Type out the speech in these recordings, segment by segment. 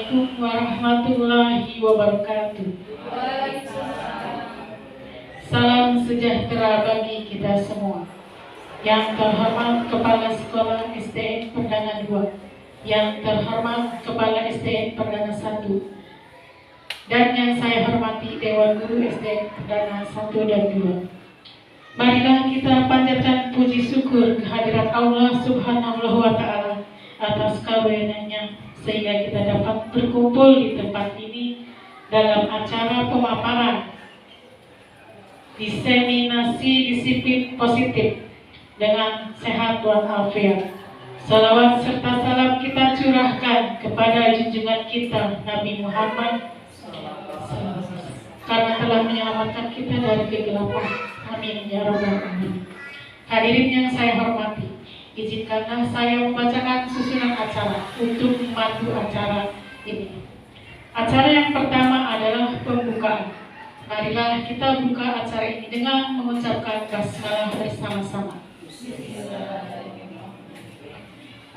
Assalamualaikum warahmatullahi wabarakatuh. Salam sejahtera bagi kita semua. Yang terhormat Kepala Sekolah SDN Perdana 2, yang terhormat Kepala SDN Perdana 1, dan yang saya hormati Dewan Guru SDN Perdana 1 dan 2. Marilah kita panjatkan puji syukur kehadirat Allah Subhanahu wa Ta'ala atas karunia-Nya sehingga kita dapat berkumpul di tempat ini dalam acara pemaparan diseminasi disiplin positif dengan sehat walafiat. Salawat serta salam kita curahkan kepada junjungan kita Nabi Muhammad karena telah menyelamatkan kita dari kegelapan. Amin ya rabbal alamin. Hadirin yang saya hormati, izinkanlah saya membacakan susunan acara untuk memandu acara ini. Acara yang pertama adalah pembukaan. Marilah kita buka acara ini dengan mengucapkan basmalah bersama-sama.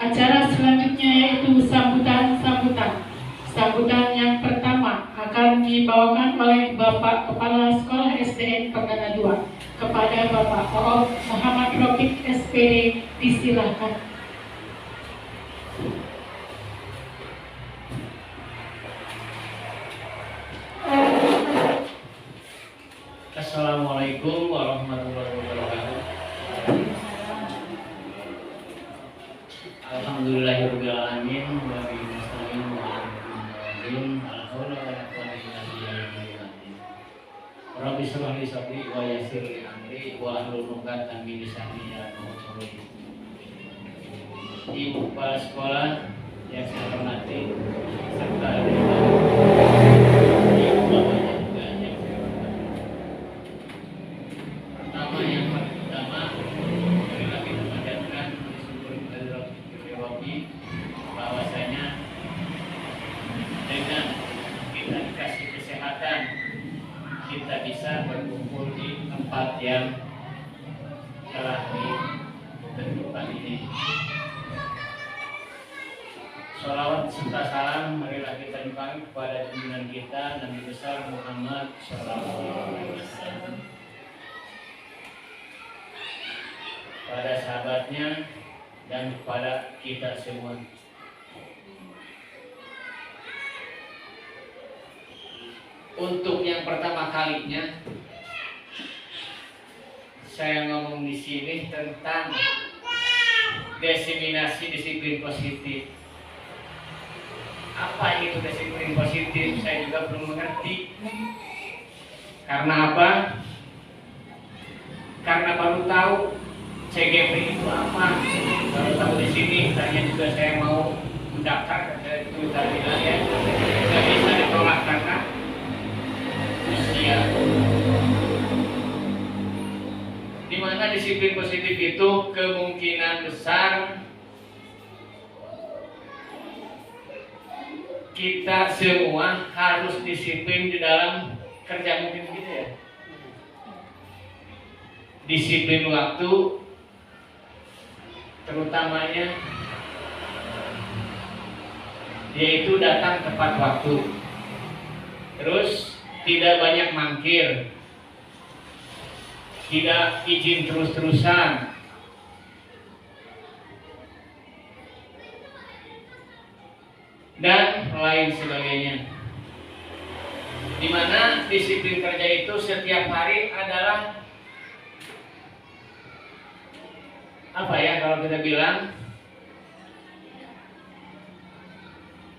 Acara selanjutnya yaitu sambutan. Sambutan yang pertama akan dibawakan oleh Bapak Kepala Sekolah SDN Perdana 2 kepada Bapak Prof. Muhammad Rofiq SPD. Disilakan. Assalamualaikum warahmatullahi wabarakatuh. Alhamdulillahirabbil alamin wa bihi nasta'in wa bihi la haula wa la quwwata illa billah. Rabbi shrah li sadri wa yassir li amri wa hlul 'uqdatam min lisani yafqahu qawli. Ibu kepala sekolah yang saya hormati serta ibu bapaknya juga yang saya hormati. Yang pertama marilah kita panjatkan syukur kepada Rabbi bahwasanya dengan kita dikasih kesehatan kita bisa berkumpul di tempat yang telah ditentukan ini. Sholawat serta salam marilah kita nyumbang kepada junjungan kita Nabi besar Muhammad sallallahu alaihi wasallam, pada sahabatnya dan kepada kita semua. Untuk yang pertama kalinya saya ngomong di sini tentang diseminasi disiplin positif. Apa itu disiplin positif? Saya juga belum mengerti. Karena apa? Karena baru tahu CGP itu apa. Baru tahu di sini. Tanya juga saya mau mendaftar ke itu tadi ya. Tidak bisa ditolak karena usia. Di mana disiplin positif itu kemungkinan besar kita semua harus disiplin di dalam kerja, mungkin gitu ya. Disiplin waktu, terutamanya yaitu datang tepat waktu. Terus tidak banyak mangkir, tidak izin terus-terusan, dan lain sebagainya. Dimana disiplin kerja itu setiap hari adalah apa ya, kalau kita bilang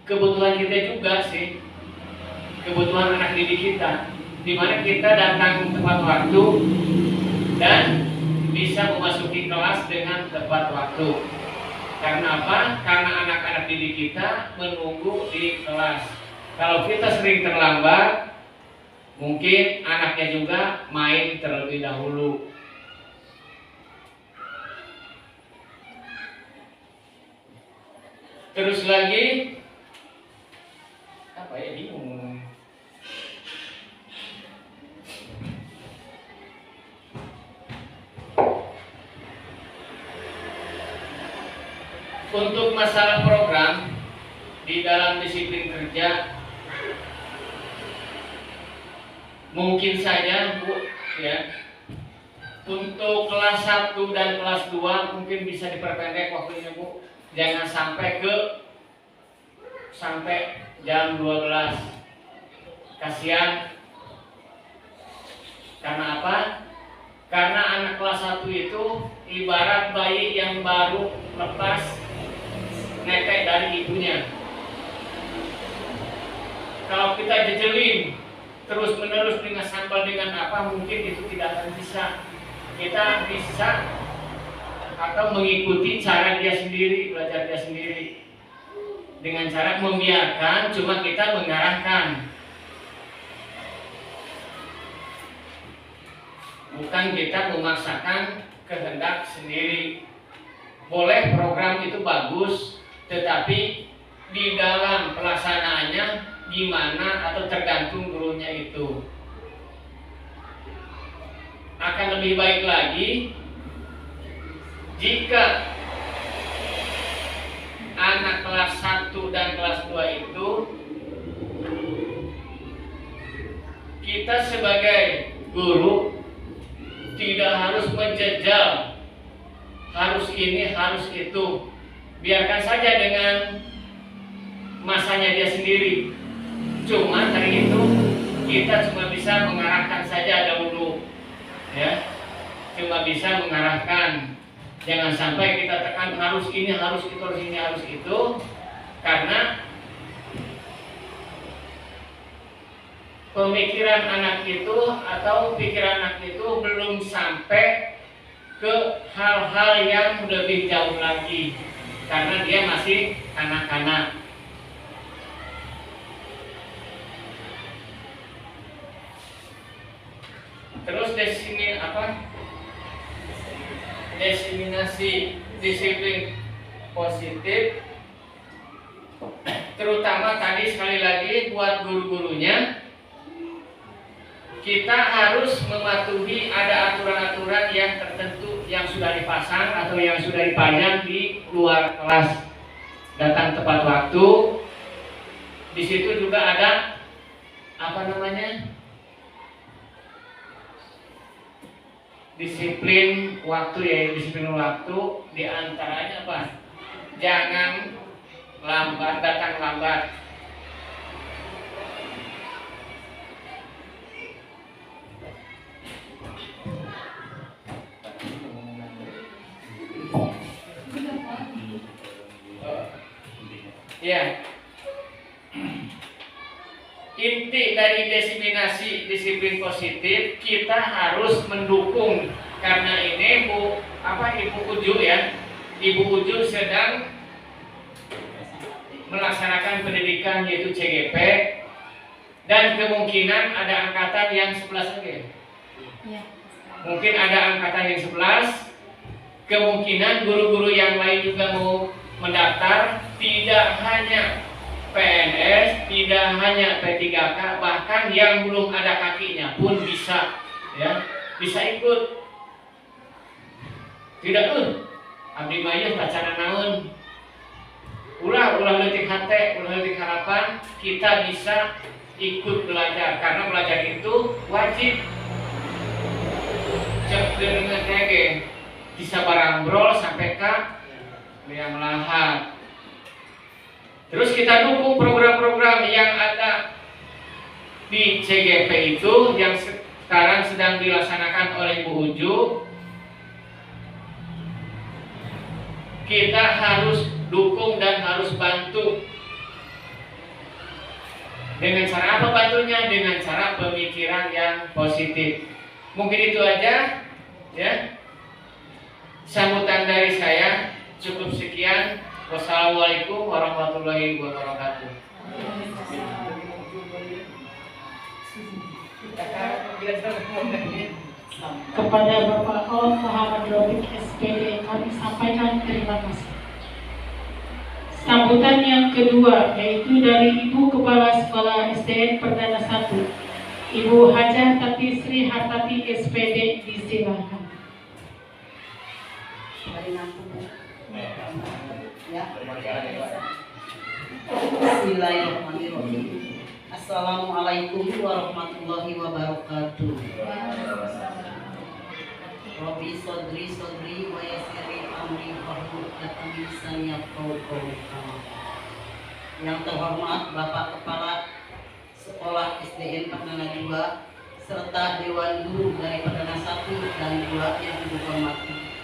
kebutuhan kita juga sih, kebutuhan anak didik kita, dimana kita datang tepat waktu dan bisa memasuki kelas dengan tepat waktu. Karena apa? Karena anak-anak didik kita menunggu di kelas. Kalau kita sering terlambat, mungkin anaknya juga main terlebih dahulu. Terus lagi, apa ya, bingung. Untuk masalah program di dalam disiplin kerja. Mungkin saja Bu, ya, untuk kelas 1 dan kelas 2 mungkin bisa diperpendek waktunya Bu. Jangan sampai jam 12. Kasihan. Karena apa? Karena anak kelas 1 itu ibarat bayi yang baru lepas netek dari ibunya. Kalau kita jejelin terus menerus dengan sambal dengan apa, mungkin itu tidak akan bisa. Kita bisa atau mengikuti cara dia sendiri, belajar dia sendiri dengan cara membiarkan, cuma kita mengarahkan, bukan kita memaksakan kehendak sendiri. Boleh program itu bagus, tetapi di dalam pelaksanaannya gimana atau tergantung gurunya itu. Akan lebih baik lagi jika anak kelas 1 dan kelas 2 itu kita sebagai guru tidak harus menjejal harus ini, harus itu. Biarkan saja dengan masanya dia sendiri. Cuma dari itu kita cuma bisa mengarahkan saja dahulu, ya, cuma bisa mengarahkan. Jangan sampai kita tekan harus ini, harus itu, harus ini, harus itu, karena pemikiran anak itu atau pikiran anak itu belum sampai ke hal-hal yang lebih jauh lagi, karena dia masih anak-anak. Terus diseminasi disiplin positif, terutama tadi sekali lagi buat guru-gurunya, kita harus mematuhi ada aturan-aturan yang tertentu yang sudah dipasang atau yang sudah dipajang di luar kelas. Datang tepat waktu. Di situ juga ada disiplin waktu, ya, disiplin waktu. Di antaranya apa? Jangan datang lambat. Ya. Inti dari diseminasi disiplin positif, kita harus mendukung, karena ini Ibu Uju, ya, Ibu Uju sedang melaksanakan pendidikan yaitu CGP, dan kemungkinan ada angkatan yang 11 lagi. Ya. Mungkin ada angkatan yang 11, kemungkinan guru-guru yang lain juga mau mendaftar, tidak hanya PNS, tidak hanya P3K, bahkan yang belum ada kakinya pun bisa, ya, bisa ikut. Tidak abdi maya bacaan naon, ulah leutik hate, ulah leutik harapan, kita bisa ikut belajar, karena belajar itu wajib. Cek dengan kayak bisa barambrol sampai ke yang melahat. Terus kita dukung program-program yang ada di CGP itu yang sekarang sedang dilaksanakan oleh Bu Uju. Kita harus dukung dan harus bantu. Dengan cara apa bantunya? Dengan cara pemikiran yang positif. Mungkin itu aja, ya. Sambutan dari saya cukup sekian. Wassalamualaikum warahmatullahi wabarakatuh. Kepada Bapak O. Muhammad Robik SPD kami sampaikan terima kasih. Sambutan yang kedua yaitu dari Ibu Kepala Sekolah SDN Perdana 1, Ibu Hajah Tati Sri Hartati SPD, disilakan. Dari Lampung, ya. Bismillahirrahmanirrahim. Assalamualaikum warahmatullahi wabarakatuh. Rabbi sodri wa yassirli amri wahlul 'uqdatam min lisani yafqahu qawli. Yang terhormat Bapak Kepala Sekolah SDN Perdana 2 serta Dewan Guru dari Perdana 1 dan 2 yang Ibu hormati.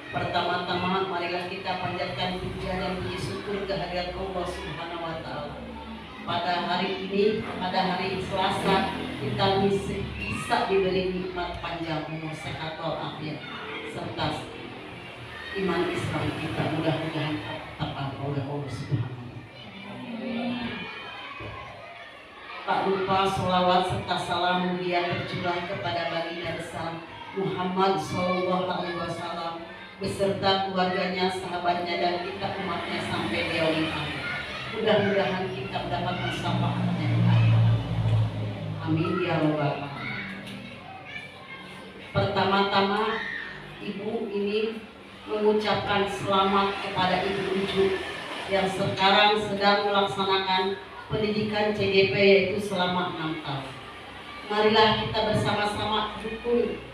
Pertama-tama marilah kita panjatkan puja dan puji syukur kehadirat Allah Subhanahu wa taala. Pada hari ini, pada hari Selasa, kita bisa diberi nikmat panjang umur, sehat walafiat serta iman Islam kita mudah-mudahan tertapang oleh Allah Subhanahu wa taala. Tak lupa sholawat serta salam mulia tercurah kepada baginda besar Muhammad Sallallahu Alaihi Wasallam beserta keluarganya, sahabatnya, dan kita umatnya sampai di yaumil akhir. Mudah-mudahan kita mendapatkan syafaatnya di akhirat. Amin ya rabbal alamin. Pertama-tama Ibu ini mengucapkan selamat kepada Ibu Uju yang sekarang sedang melaksanakan pendidikan CGP yaitu selama 6 tahun. Marilah kita bersama-sama dukung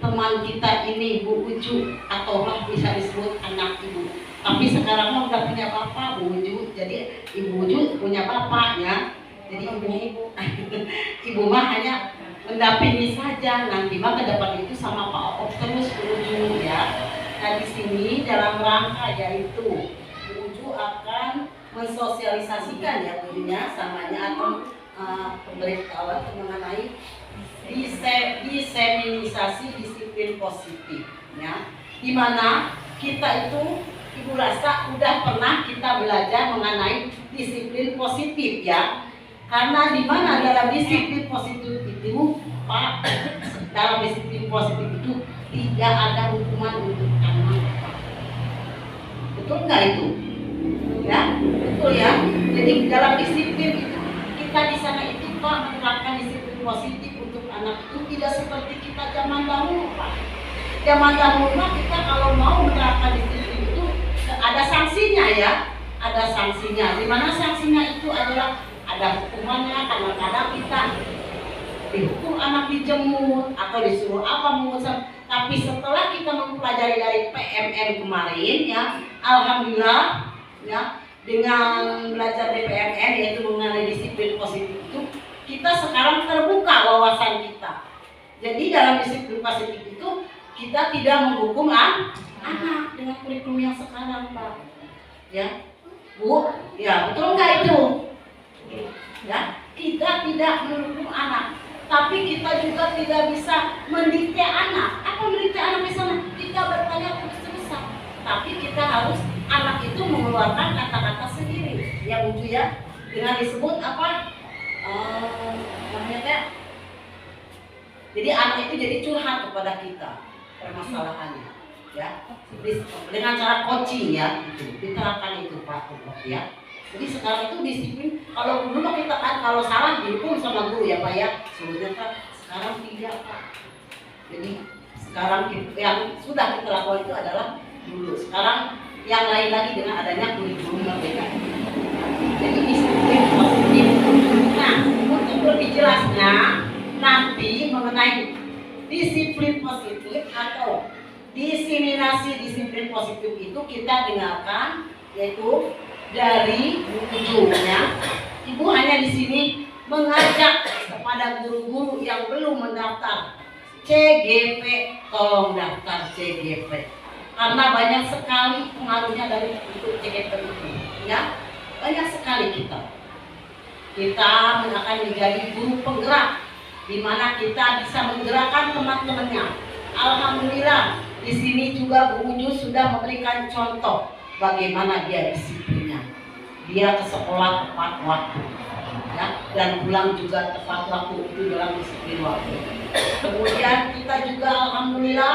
teman kita ini Bu Uju, atau bisa disebut anak Ibu. Tapi sekarang mah udah punya bapak Bu Uju, jadi Ibu Uju punya bapaknya. Jadi ibu mah hanya mendampingi saja, nanti mah ke depan itu sama Pak Op terus Bu Uju ya. Nah di sini dalam rangka yaitu Bu Uju akan mensosialisasikan ya tentunya samanya atau pemberitahuan mengenai diseminisasi disiplin positif ya, dimana kita itu Ibu rasa udah pernah kita belajar mengenai disiplin positif ya, karena dimana dalam disiplin positif itu Pak, dalam disiplin positif itu tidak ada hukuman untuk anak, betul nggak itu ya? Betul ya. Jadi dalam disiplin itu kita di sana itu Pak menerapkan disiplin positif untuk anak itu tidak seperti kita zaman dahulu Pak. Zaman dahulu kita kalau mau menerapkan disiplin itu ada sanksinya ya, ada sanksinya. Di mana sanksinya itu adalah ada hukumannya. Kadang-kadang kita dihukum anak dijemur atau disuruh apa mengusap. Tapi setelah kita mempelajari dari PMM kemarin ya, alhamdulillah ya, dengan belajar di PMM yaitu mengenai disiplin positif itu, kita sekarang terbuka wawasan kita. Jadi dalam disiplin positif itu kita tidak menghukum anak dengan kurikulum yang sekarang Pak. Ya, Bu, ya betul nggak itu? Ya, kita tidak menghukum anak, tapi kita juga tidak bisa mendikte anak. Apa mendikte anak di sana? Kita bertanya terus-terusan, tapi kita harus anak itu mengeluarkan kata-kata sendiri. Ya Bu ya, dengan disebut apa? Namanya jadi anak itu jadi curhat kepada kita permasalahannya, ya. Dengan cara coaching ya, itu diterapkan itu Pak ya. Jadi sekarang itu disiplin. Kalau dulu kita kan kalau salah dihukum sama guru ya Pak ya. Sebetulnya kan sekarang tidak Pak. Jadi sekarang yang sudah kita lakukan itu adalah dulu. Sekarang yang lain lagi dengan adanya kurikulum berbeda. Jadi disiplin positif. Nah, untuk lebih jelasnya nanti mengenai disiplin positif atau diseminasi disiplin positif itu kita dengarkan yaitu dari Bu Uju ya. Ibu hanya di sini mengajak kepada guru-guru yang belum mendaftar CGP, tolong daftar CGP. Karena banyak sekali pengaruhnya dari untuk CGP itu ya. Banyak sekali kita akan menjadi guru penggerak di mana kita bisa menggerakkan teman-temannya. Alhamdulillah di sini juga Bu Uju sudah memberikan contoh bagaimana dia disiplinnya. Dia ke sekolah tepat waktu ya, dan pulang juga tepat waktu, itu dalam disiplin waktu. Kemudian kita juga alhamdulillah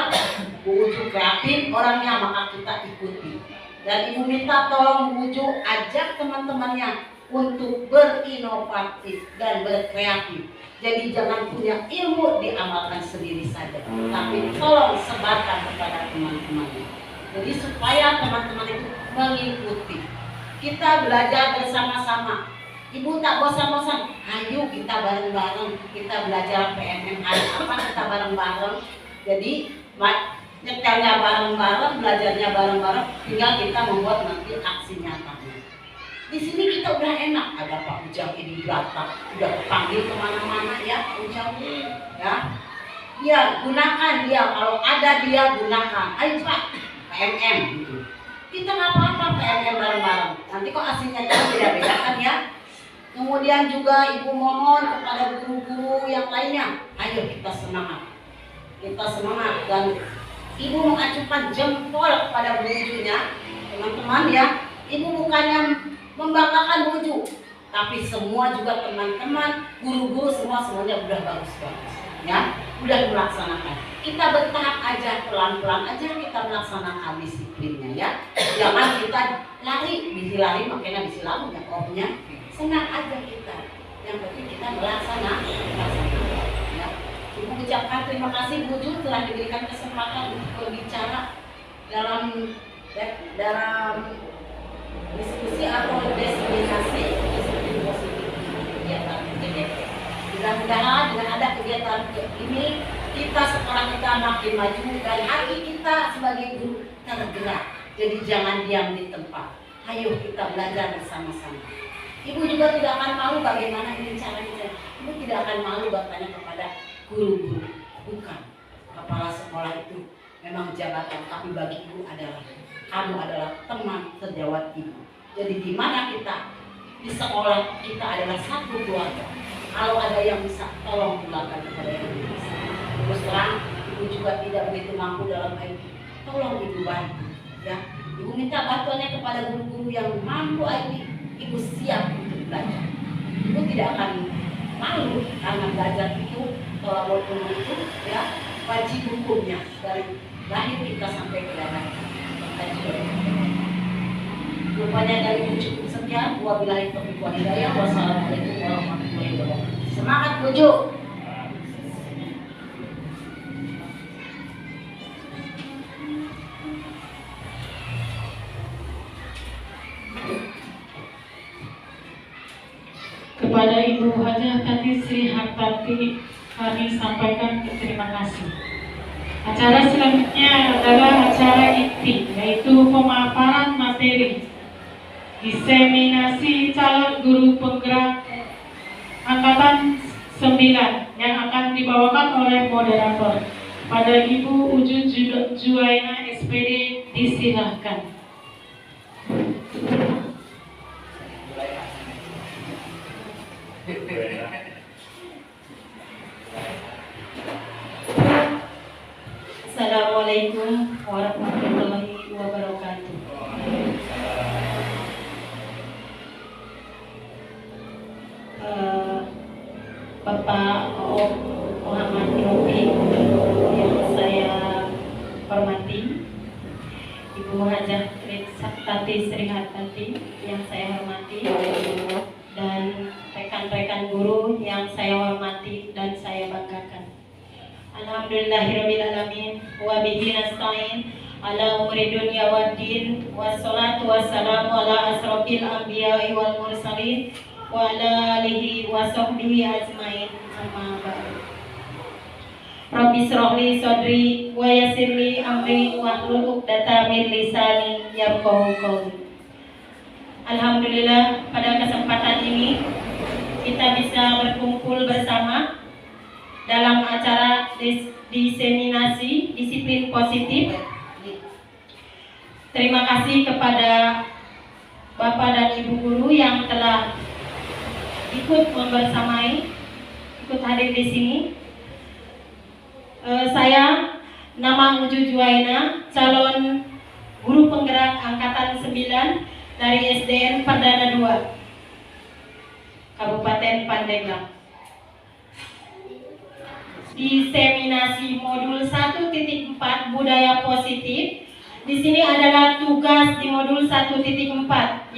Bu Uju kreatif orangnya, maka kita ikuti. Dan Ibu minta tolong Bu Uju ajak teman-temannya untuk berinovatif dan berkreatif. Jadi jangan punya ilmu diamalkan sendiri saja, tapi tolong sebarkan kepada teman-temannya. Jadi supaya teman-teman itu mengikuti kita belajar bersama-sama. Ibu tak bosan-bosan, ayo kita bareng-bareng, kita belajar PMM hari apa kita bareng-bareng. Jadi nyetelnya bareng-bareng, belajarnya bareng-bareng, tinggal kita membuat nanti aksi nyatanya. Di sini kita udah enak, ada Pak Ujang ini datang, udah panggil kemana-mana ya Pak Ujang, ya. Dia gunakan dia, kalau ada dia gunakan. Ayo Pak, PMM gitu. Kita nggak apa-apa PMM bareng-bareng. Nanti kok aslinya beda-beda kan ya. Kemudian juga Ibu mohon kepada guru-guru yang lainnya, ayo kita semangat. Kita semangat dan Ibu mengacukan jempol kepada bujunya, teman-teman ya. Ibu bukannya membanggakan buju, tapi semua juga teman-teman, guru-guru semuanya udah bagus-bagus, ya, udah melaksanakan. Kita bertahap aja, pelan-pelan aja kita melaksanakan disiplinnya ya. Jangan kita lari, bisa lari makanya bisa lalu ya koknya. Senang aja kita, yang penting kita melaksanakan. Ya. Ibu ucapkan terima kasih Buju telah diberikan kesempatan untuk berbicara dalam diskusi atau diseminasi positif kegiatan PDP. Mudah-mudahan dengan ada kegiatan ini kita sekolah kita makin maju dan hati kita sebagai guru tergerak. Jadi jangan diam di tempat. Ayo kita belajar bersama-sama. Ibu juga tidak akan malu bagaimana ini caranya. Ibu tidak akan malu bertanya kepada guru-guru. Bukan, kepala sekolah itu memang jabatan, tapi bagi ibu adalah kamu adalah teman sejawat ibu. Jadi di mana kita di sekolah kita adalah satu keluarga. Kalau ada yang bisa, tolong tularkan kepada yang bisa. Terus terang, ibu juga tidak begitu mampu dalam IT. Tolong ibu bantu, ya. Ibu minta bantuannya kepada guru-guru yang mampu IT. Ibu siap untuk belajar. Ibu tidak akan malu karena belajar itu walaupun itu ya wajib hukumnya dari lahir kita sampai ke darah. Rupanya dari cukup sekian. Wabillahi taufiq wal hidayah. Wassalamualaikum warahmatullahi wabarakatuh. Semangat Buju. Kepada Ibu Hajah Tati Sri Hartati kami sampaikan terima kasih. Acara selanjutnya adalah acara inti, yaitu pemaparan materi diseminasi calon guru penggerak angkatan 9 yang akan dibawakan oleh moderator. Pada Ibu Uju Juwaina SPD disilahkan. Assalamualaikum warahmatullahi wabarakatuh. Bapak Muhammad Rofi yang saya hormati, Ibu Hajah Tati Sri Hartati yang saya hormati, dan rekan-rekan guru yang saya hormati dan saya banggakan. Alhamdulillahirabbil alamin wa bihi nasta'in ala umuri dunya waddin wassalatu wassalamu ala asrofil anbiya'i wal mursalin wa ala alihi wa sahbihi ajmain amma ba'du. Rabbi shrahli sadri wa yassirli amri wahlul 'uqdatam min lisani yafqahu qawli. Alhamdulillah pada kesempatan ini kita bisa berkumpul bersama dalam acara diseminasi disiplin positif. Terima kasih kepada Bapak dan Ibu guru yang telah ikut membersamai, ikut hadir di sini. Saya nama Uju Juwaina, calon guru penggerak angkatan 9 dari SDN Perdana 2 Kabupaten Pandeglang. Diseminasi modul 1.4 budaya positif. Di sini adalah tugas di modul 1.4,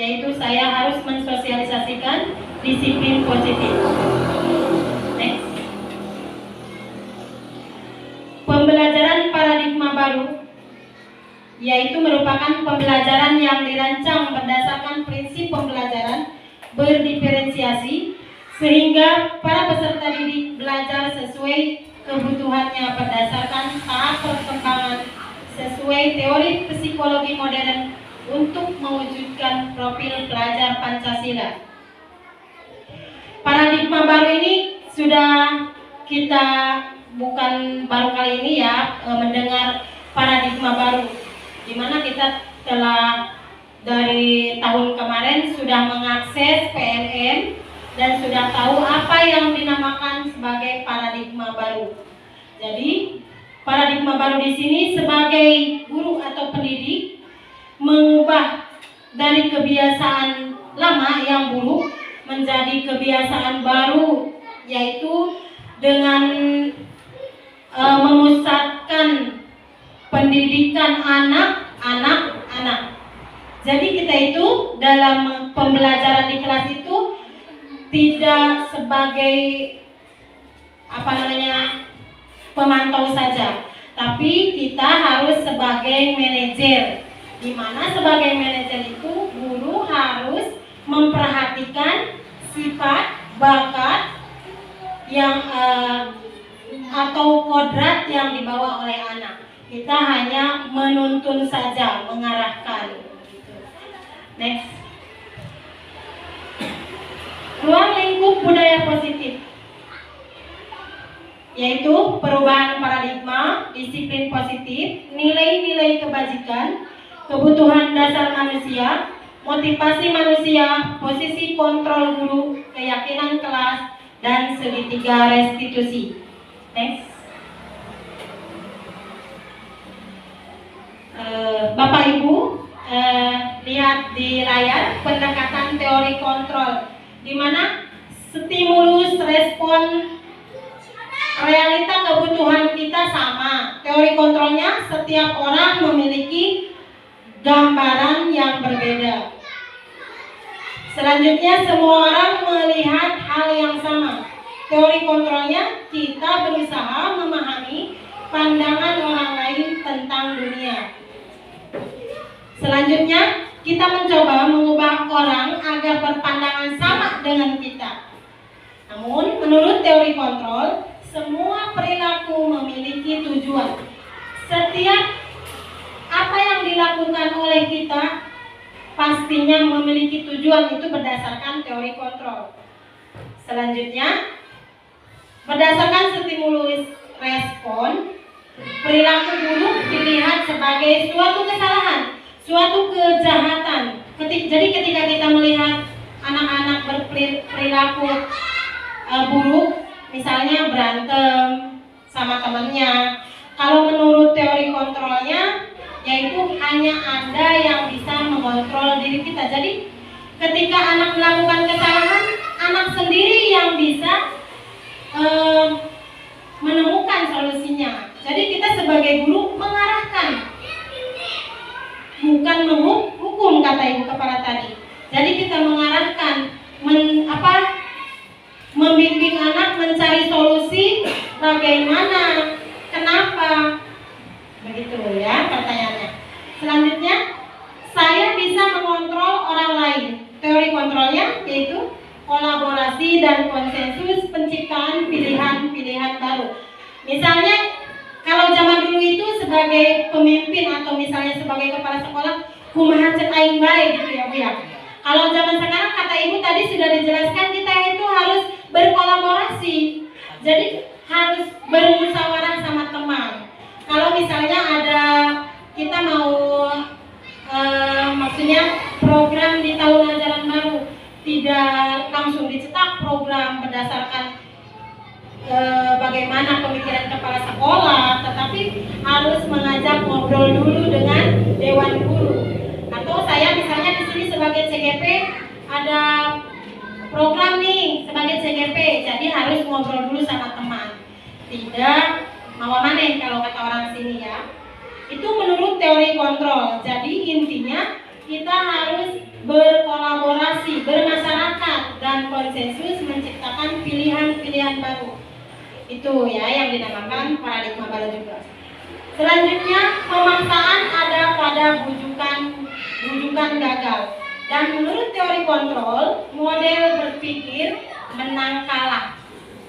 yaitu saya harus mensosialisasikan disiplin positif. Next. Pembelajaran paradigma baru yaitu merupakan pembelajaran yang dirancang berdasarkan prinsip pembelajaran berdiferensiasi, sehingga para peserta didik belajar sesuai kebutuhannya berdasarkan tahap perkembangan sesuai teori psikologi modern untuk mewujudkan profil pelajar Pancasila. Paradigma baru ini sudah kita bukan baru kali ini ya mendengar paradigma baru, di mana kita telah dari tahun kemarin sudah mengakses PNN dan sudah tahu apa yang dinamakan sebagai paradigma baru. Jadi paradigma baru di sini sebagai guru atau pendidik mengubah dari kebiasaan lama yang buruk menjadi kebiasaan baru, yaitu dengan memusatkan pendidikan anak-anak. Jadi kita itu dalam pembelajaran di kelas itu tidak sebagai pemantau saja, tapi kita harus sebagai manajer, di mana sebagai manajer itu guru harus memperhatikan sifat, bakat yang atau kodrat yang dibawa oleh anak. Kita hanya menuntun saja, mengarahkan. Next. Ruang lingkup budaya positif, yaitu perubahan paradigma, disiplin positif, nilai-nilai kebajikan, kebutuhan dasar manusia, motivasi manusia, posisi kontrol guru, keyakinan kelas, dan segitiga restitusi. Next. Bapak Ibu lihat di layar pendekatan teori kontrol, di mana stimulus, respon, realita kebutuhan kita sama. Teori kontrolnya setiap orang memiliki gambaran yang berbeda. Selanjutnya semua orang melihat hal yang sama. Teori kontrolnya kita berusaha memahami pandangan orang lain tentang dunia. Selanjutnya kita mencoba mengubah orang agar berpandangan sama dengan kita. Namun menurut teori kontrol, semua perilaku memiliki tujuan. Setiap apa yang dilakukan oleh kita pastinya memiliki tujuan, itu berdasarkan teori kontrol. Selanjutnya, berdasarkan stimulus respon, perilaku buruk dilihat sebagai suatu kesalahan, suatu kejahatan. Jadi ketika kita melihat anak-anak berperilaku buruk, misalnya berantem sama temannya, kalau menurut teori kontrolnya, yaitu hanya ada yang bisa mengontrol diri kita. Jadi ketika anak melakukan kesalahan, anak sendiri yang bisa menemukan solusinya. Jadi kita sebagai guru mengarahkan, bukan menghukum, kata ibu kepala tadi. Jadi kita mengarahkan, membimbing anak mencari solusi, bagaimana, kenapa, begitu ya pertanyaannya. Selanjutnya, saya bisa mengontrol orang lain. Teori kontrolnya yaitu kolaborasi dan konsensus penciptaan pilihan-pilihan baru. Misalnya kalau zaman dulu itu sebagai pemimpin atau misalnya sebagai kepala sekolah, kumaha cek aing bae gitu ya Bu ya. Kalau zaman sekarang kata ibu tadi sudah dijelaskan, kita itu harus berkolaborasi. Jadi harus bermusyawarah sama teman. Kalau misalnya ada kita mau maksudnya program di tahun ajaran baru, tidak langsung dicetak program berdasarkan bagaimana pemikiran kepala sekolah, tetapi harus mengajak ngobrol dulu dengan dewan guru. Atau saya misalnya di sini sebagai CGP ada program nih sebagai CGP, jadi harus ngobrol dulu sama teman. Tidak mau maneh kalau kata orang sini ya. Itu menurut teori kontrol. Jadi intinya kita harus berkolaborasi, bermasyarakat, dan konsensus menciptakan pilihan-pilihan baru. Itu ya yang dinamakan paradigma baru juga. Selanjutnya, pemaksaan ada pada bujukan gagal. Dan menurut teori kontrol, model berpikir menang kalah.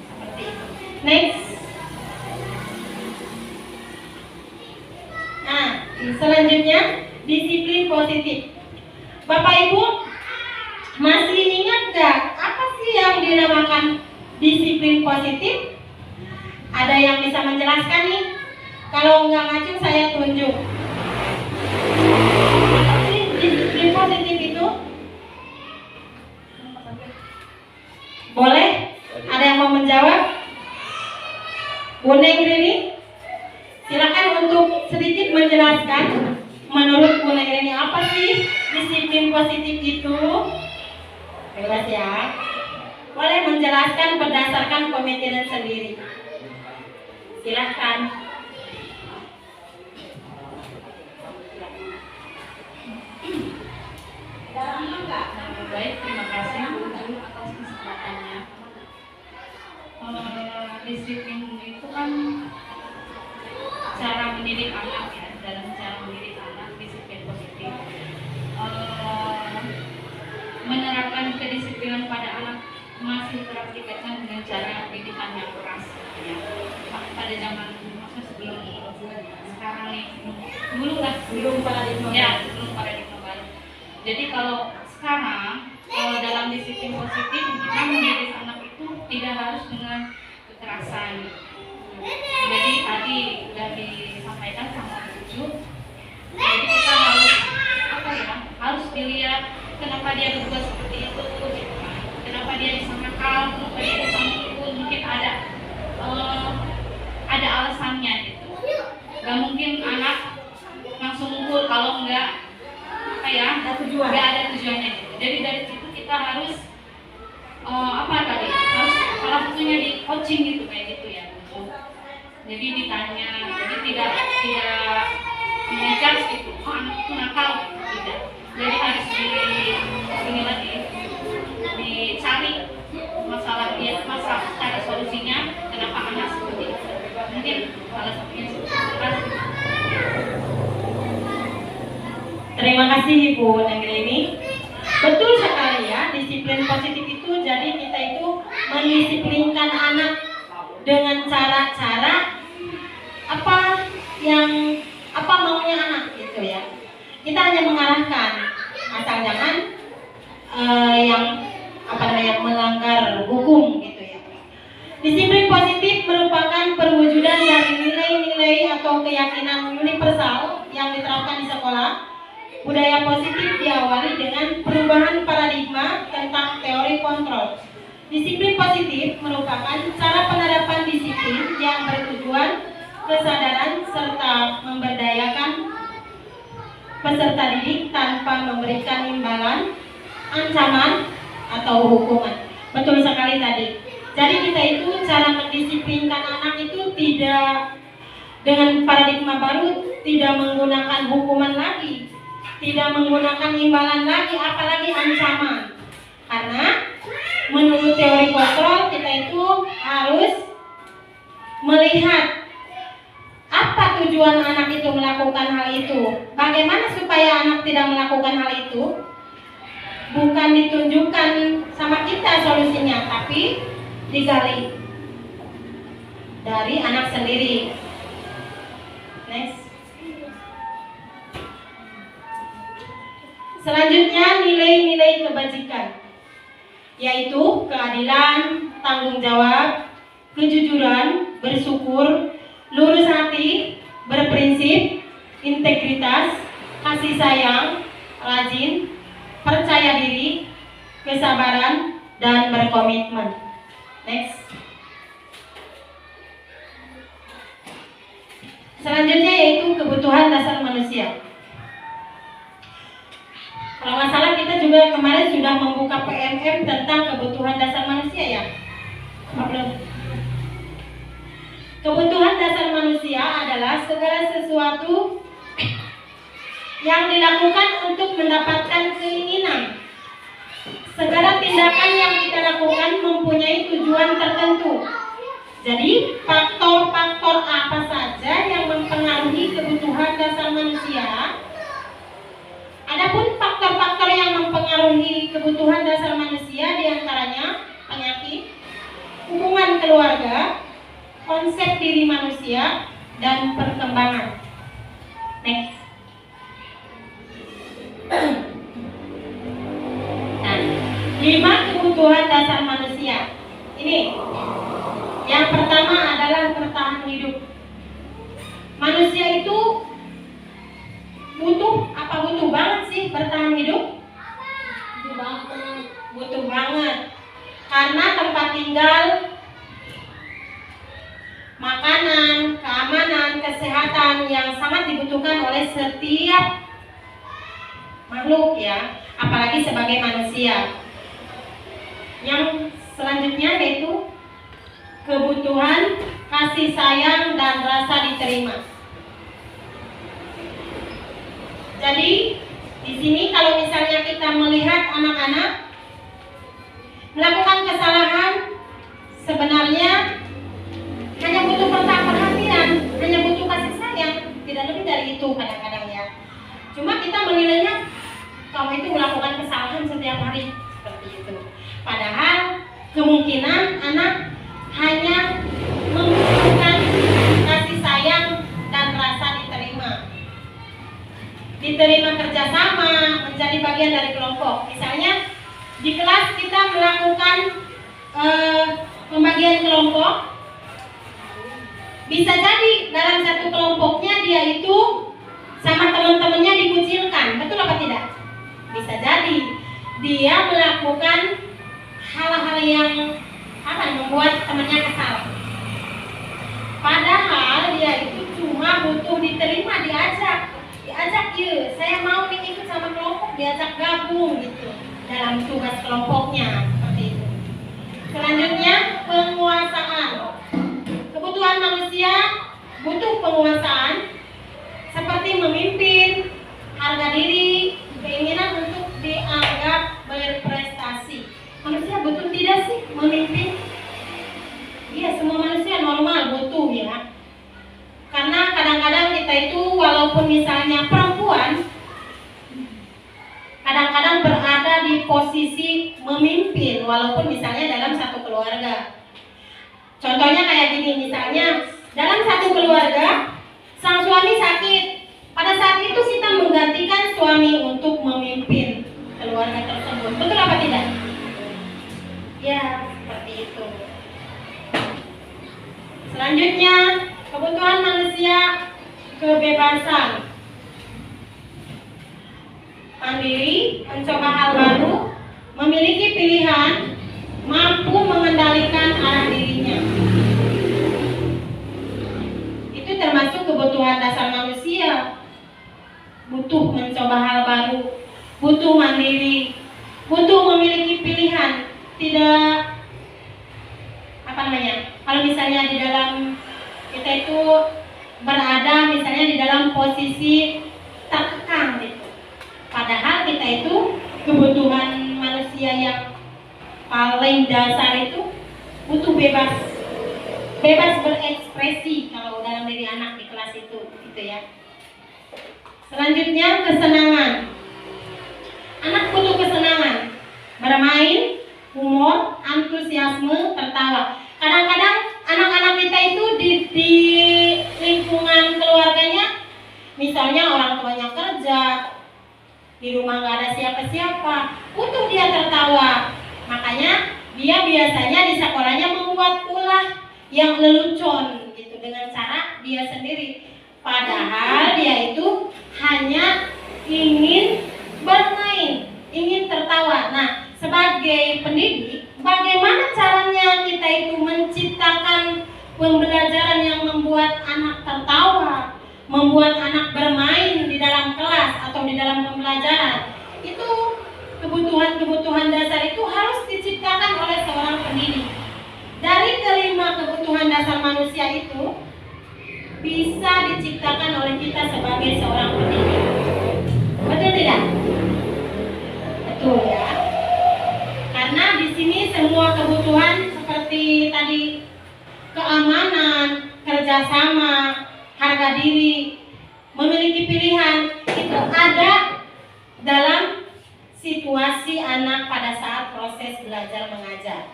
Seperti itu. Next. Nah, selanjutnya disiplin positif. Bapak Ibu masih ingat gak apa sih yang dinamakan disiplin positif? Ada yang bisa menjelaskan nih? Kalau nggak ngacu saya tunjuk. Apa sih disiplin positif itu? Boleh? Ada yang mau menjawab? Bu Neng Rini? Silakan untuk sedikit menjelaskan menurut Bu Neng Rini apa sih disiplin positif itu? Bebas ya. Boleh menjelaskan berdasarkan pemikiran sendiri. Silakan. Baik, terima kasih Bu atas kesempatannya. Disiplin itu kan cara mendidik anak ya, dalam cara mendidik anak disiplin positif. Menerapkan kedisiplinan pada anak masih kerap dikaitkan dengan cara didikan yang keras ya. Pada zaman masa sebelum sekarang nih, dulu lah sebelum paradigma ya, sebelum paradigma baru. Jadi kalau sekarang dalam disiplin positif kita mendidik anak itu tidak harus dengan kekerasan. Jadi tadi sudah disampaikan sama Bu. Jadi kita harus harus dilihat kenapa dia berbuat seperti itu, gitu kan. Kenapa dia bisa nakal, kenapa dia bisa mukul, mungkin ada alasannya gitu. Gak mungkin anak langsung mukul kalau nggak nggak ada tujuannya gitu. Jadi dari situ kita harus harus salah satunya di coaching gitu kayak gitu ya. Jadi ditanya, jadi tidak mengejar gitu, anak itu nakal, tidak. Jadi harus dicari masalah cara solusinya, kenapa anak seperti itu. Mungkin salah satunya seperti itu. Terima kasih Ibu Neng Rini. Betul sekali ya, disiplin positif itu jadi kita itu mendisiplinkan anak dengan cara-cara apa maunya anak gitu ya. Kita hanya mengarahkan, asal jangan yang melanggar hukum gitu ya. Disiplin positif merupakan perwujudan dari nilai-nilai atau keyakinan universal yang diterapkan di sekolah. Budaya positif diawali dengan perubahan paradigma tentang teori kontrol. Disiplin positif merupakan cara penerapan disiplin yang bertujuan kesadaran serta memberdayakan peserta didik tanpa memberikan imbalan, ancaman, atau hukuman. Betul sekali tadi. Jadi kita itu cara mendisiplinkan anak itu tidak dengan paradigma baru, tidak menggunakan hukuman lagi, tidak menggunakan imbalan lagi, apalagi ancaman. Karena menurut teori kontrol kita itu harus melihat apa tujuan anak itu melakukan hal itu. Bagaimana supaya anak tidak melakukan hal itu? Bukan ditunjukkan sama kita solusinya, tapi digali dari anak sendiri. Next. Selanjutnya nilai-nilai kebajikan, yaitu keadilan, tanggung jawab, kejujuran, bersyukur, lurus hati, berprinsip, integritas, kasih sayang, rajin, percaya diri, kesabaran, dan berkomitmen. Next. Selanjutnya yaitu kebutuhan dasar manusia. Kalau nggak salah kita juga kemarin sudah membuka PMM tentang kebutuhan dasar manusia ya? Belum? Kebutuhan dasar manusia adalah segala sesuatu yang dilakukan untuk mendapatkan keinginan. Segala tindakan yang kita lakukan mempunyai tujuan tertentu. Jadi faktor-faktor apa saja yang mempengaruhi kebutuhan dasar manusia, diantaranya penyakit, hubungan keluarga, konsep diri manusia, dan perkembangan. Next. Nah, 5 kebutuhan dasar manusia. Ini yang pertama adalah bertahan hidup. Manusia itu butuh banget sih bertahan hidup? Butuh banget. Karena tempat tinggal, makanan, keamanan, kesehatan yang sangat dibutuhkan oleh setiap makhluk ya, apalagi sebagai manusia. Yang selanjutnya yaitu kebutuhan kasih sayang dan rasa diterima. Jadi di sini kalau misalnya kita melihat anak-anak melakukan kesalahan, sebenarnya hanya butuh perhatian, hanya butuh kasih sayang, tidak lebih dari itu kadang-kadang ya. Cuma kita menilainya kamu itu melakukan kesalahan setiap hari seperti itu. Padahal kemungkinan anak hanya membutuhkan kasih sayang dan rasa diterima kerjasama, menjadi bagian dari kelompok. Misalnya di kelas kita melakukan pembagian kelompok, bisa jadi dalam satu kelompoknya dia itu sama teman-temannya dikucilkan, betul apa tidak? Bisa jadi dia melakukan hal-hal yang membuat temannya kesal. Padahal dia itu cuma butuh diterima, diajak yuk, saya mau ikut sama kelompok, diajak gabung gitu dalam tugas kelompoknya, seperti itu. Selanjutnya penguasaan. Kebutuhan manusia butuh penguasaan seperti memimpin, harga diri, keinginan untuk dianggap berprestasi. Manusia butuh tidak sih memimpin? Iya, semua manusia normal butuh ya. Karena kadang-kadang kita itu walaupun misalnya perempuan, kadang-kadang berada di posisi memimpin walaupun misalnya dalam satu keluarga. Contohnya kayak gini, misalnya dalam satu keluarga sang suami sakit. Pada saat itu kita menggantikan suami untuk memimpin keluarga tersebut. Betul apa tidak? Ya, seperti itu. Selanjutnya, kebutuhan manusia kebebasan. Mandiri, mencoba hal baru, memiliki pilihan, mampu mengendalikan arah dirinya. Itu termasuk kebutuhan dasar manusia. Butuh mencoba hal baru, butuh mandiri, butuh memiliki pilihan. Tidak kalau misalnya di dalam kita itu berada misalnya di dalam posisi terkekang gitu. Padahal kita itu kebutuhan manusia yang paling dasar itu butuh bebas berekspresi kalau dalam diri anak di kelas itu gitu ya. Selanjutnya kesenangan. Anak butuh kesenangan, bermain, humor, antusiasme, tertawa. Kadang-kadang anak-anak kita itu di lingkungan keluarganya, misalnya orang tuanya kerja, di rumah nggak ada siapa-siapa, butuh dia tertawa. Makanya dia biasanya di sekolahnya membuat ulah yang lelucon gitu dengan cara dia sendiri. Padahal dia itu hanya ingin bermain, ingin tertawa. Nah, sebagai pendidik, bagaimana caranya kita itu menciptakan pembelajaran yang membuat anak tertawa, membuat anak bermain di dalam kelas atau di dalam pembelajaran? Itu kebutuhan-kebutuhan dasar itu harus diciptakan oleh seorang pendidik. Dari kelima kebutuhan dasar manusia itu bisa diciptakan oleh kita sebagai seorang pendidik. Betul tidak? Betul ya. Karena di sini semua kebutuhan seperti tadi keamanan, kerjasama, harga diri, memiliki pilihan itu ada dalam situasi anak pada saat proses belajar mengajar.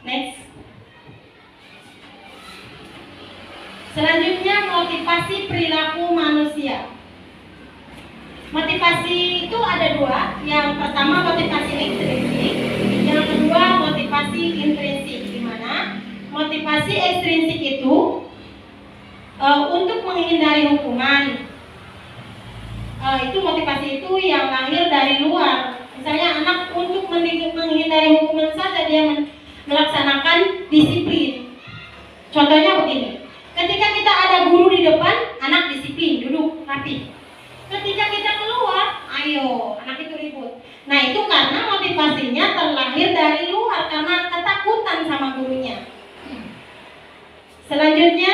Next. Selanjutnya, motivasi perilaku manusia. Motivasi itu ada dua. Yang pertama motivasi ekstrinsik, yang kedua motivasi intrinsik. Di mana motivasi ekstrinsik itu untuk menghindari hukuman. Itu motivasi itu yang lahir dari luar. Misalnya anak untuk menghindari hukuman saja dia melaksanakan disiplin. Contohnya begini, ketika kita ada guru di depan, anak disiplin, duduk rapi. Ketika kita keluar, ayo, anak itu ribut. Nah, itu karena motivasinya terlahir dari luar, karena ketakutan sama gurunya. Selanjutnya,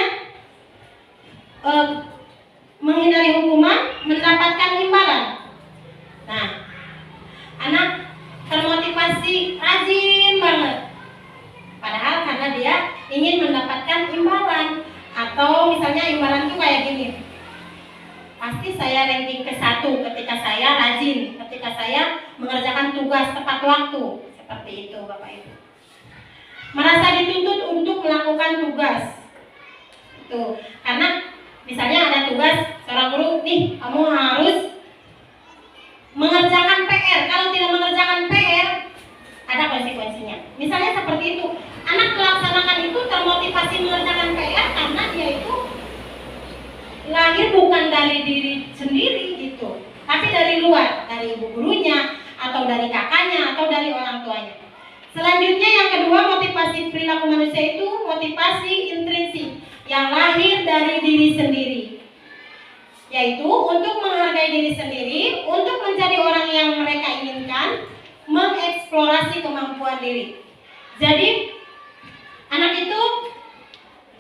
menghindari hukuman, mendapatkan imbalan. Nah, anak termotivasi rajin banget. Padahal karena dia ingin mendapatkan imbalan. Atau misalnya imbalan itu kayak gini. Pasti saya ranking ke-1 ketika saya rajin, ketika saya mengerjakan tugas tepat waktu. Seperti itu Bapak Ibu. Merasa dituntut untuk melakukan tugas. Itu karena misalnya ada tugas seorang guru, nih kamu harus mengerjakan PR. Kalau tidak mengerjakan PR, ada konsekuensinya. Misalnya seperti itu. Anak melaksanakan itu termotivasi mengerjakan PR karena dia itu lahir bukan dari diri sendiri gitu, tapi dari luar, dari ibu gurunya, atau dari kakaknya, atau dari orang tuanya. Selanjutnya yang kedua, motivasi perilaku manusia itu motivasi intrinsik yang lahir dari diri sendiri, yaitu untuk menghargai diri sendiri, untuk menjadi orang yang mereka inginkan, mengeksplorasi kemampuan diri. Jadi anak itu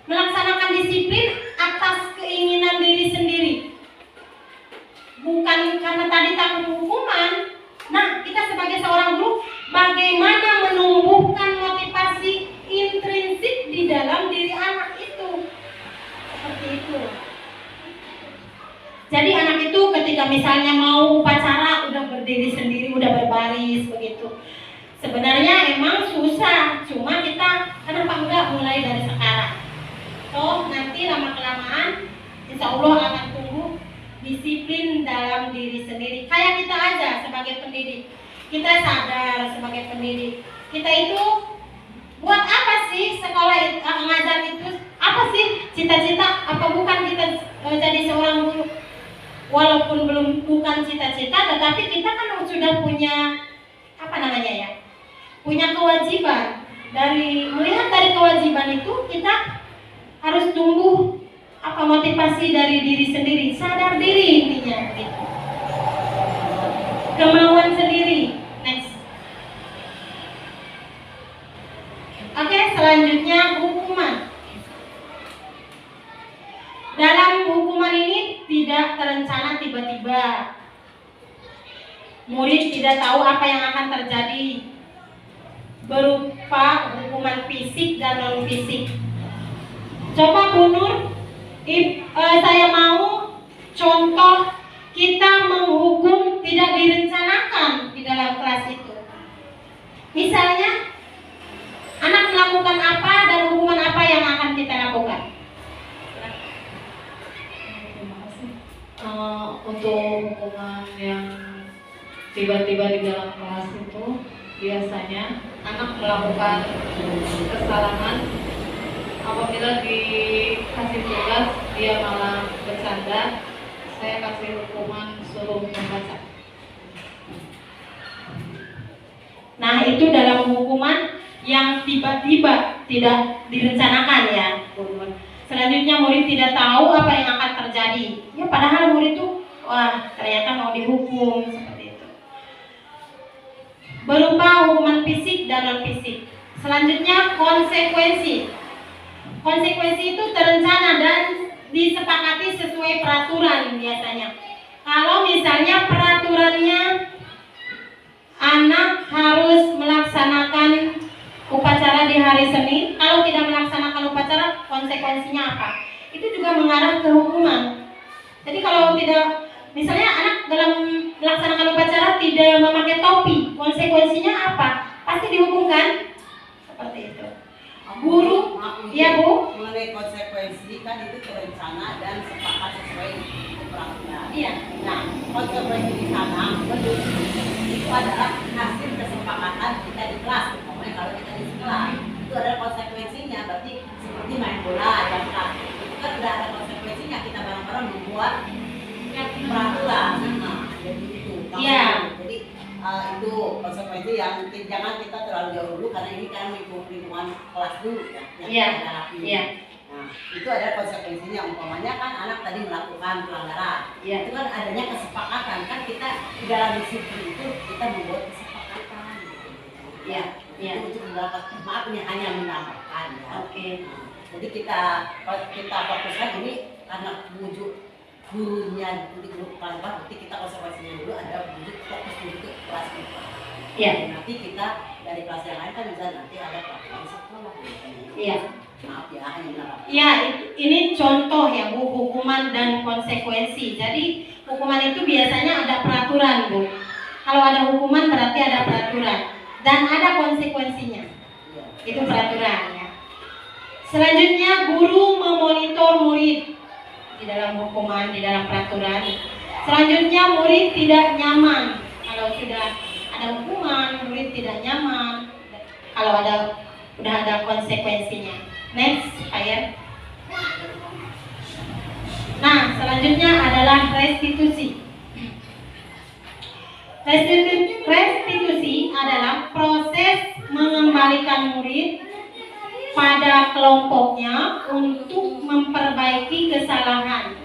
melaksanakan disiplin atas keinginan diri sendiri, bukan karena tadi takut hukuman. Nah, kita sebagai seorang guru, bagaimana menumbuhkan motivasi intrinsik di dalam diri anak itu? Seperti itu. Jadi anak itu ketika misalnya mau upacara udah berdiri sendiri, udah berbaris begitu. Sebenarnya emang susah, cuma kita kenapa enggak mulai dari sekarang? So, nanti lama-kelamaan insya Allah akan tumbuh disiplin dalam diri sendiri. Kayak kita aja sebagai pendidik, kita sadar sebagai pendidik, kita itu buat apa sih sekolah ngajar itu? Apa sih cita-cita? Apa bukan kita jadi seorang guru? Walaupun bukan cita-cita, tetapi kita kan sudah punya punya kewajiban. Melihat dari kewajiban itu kita harus tumbuh motivasi dari diri sendiri, sadar diri intinya gitu. Kemauan sendiri. Next. Oke, selanjutnya hukuman. Dalam hukuman ini tidak terencana tiba-tiba. Murid tidak tahu apa yang akan terjadi, berupa hukuman fisik dan non fisik. Coba Bu Nur, saya mau contoh kita menghukum tidak direncanakan di dalam kelas itu. Misalnya, anak melakukan apa dan hukuman apa yang akan kita lakukan? Untuk hukuman yang tiba-tiba di dalam kelas itu, biasanya anak melakukan kesalahan. Apabila dikasih tugas dia malah bercanda, saya kasih hukuman suruh membaca. Nah, itu dalam hukuman yang tiba-tiba tidak direncanakan ya. Selanjutnya murid tidak tahu apa yang akan terjadi. Ya padahal murid itu ternyata mau dihukum seperti itu. Berupa hukuman fisik dan non fisik. Selanjutnya konsekuensi. Konsekuensi itu terencana dan disepakati sesuai peraturan biasanya. Kalau misalnya peraturannya anak harus melaksanakan upacara di hari Senin, kalau tidak melaksanakan upacara konsekuensinya apa? Itu juga mengarah ke hukuman. Jadi kalau tidak, misalnya anak dalam melaksanakan upacara tidak memakai topi, konsekuensinya apa? Pasti dihukum kan? Seperti itu. Guru, ya Bu? Mengenai konsekuensi kan itu terencana dan sepakat sesuai peraturan. Iya. Nah, konsekuensi di sana itu adalah hasil kesepakatan kita di kelas. Pokoknya kalau kita di sekolah itu ada konsekuensinya. Berarti seperti main bola, yang itu kan tidak ada konsekuensinya. Kita bareng-bareng membuat peraturan. Nah, jadi itu. Iya. Jadi itu konsekuensi yang jangan kita terlalu jauh dulu karena ini kan lingkungan kelas dulu ya. Iya. Iya. Nah, itu ada konsekuensinya. Umpamanya kan anak tadi melakukan pelanggaran. Iya. Itu kan adanya kesepakatan. Kan kita di dalam disiplin itu kita membuat kesepakatan. Gitu. Iya. Iya. Itu untuk mendapat maaf ini hanya menambahkan ya. Oke. Nah, jadi kita fokuskan ini karena bujuk gurunya di grup kelas 4, berarti kita konsekuensinya dulu ada bujuk fokus dulu ke kelas 4. Iya. Nanti kita dari kelas yang lain kan bisa nanti ada pelatihan sekolah. Iya. Maaf ya, hanya menambahkan. Ya, ini contoh ya Bu, hukuman dan konsekuensi. Jadi hukuman itu biasanya ada peraturan Bu. Kalau ada hukuman berarti ada peraturan dan ada konsekuensinya. Iya. Itu peraturan ya. Selanjutnya guru memonitor murid di dalam hukuman, di dalam peraturan. Selanjutnya murid tidak nyaman. Kalau sudah ada hukuman, murid tidak nyaman. Kalau udah ada konsekuensinya. Next, Pak. Nah, selanjutnya adalah restitusi. Restitusi adalah proses mengembalikan murid pada kelompoknya untuk memperbaiki kesalahan.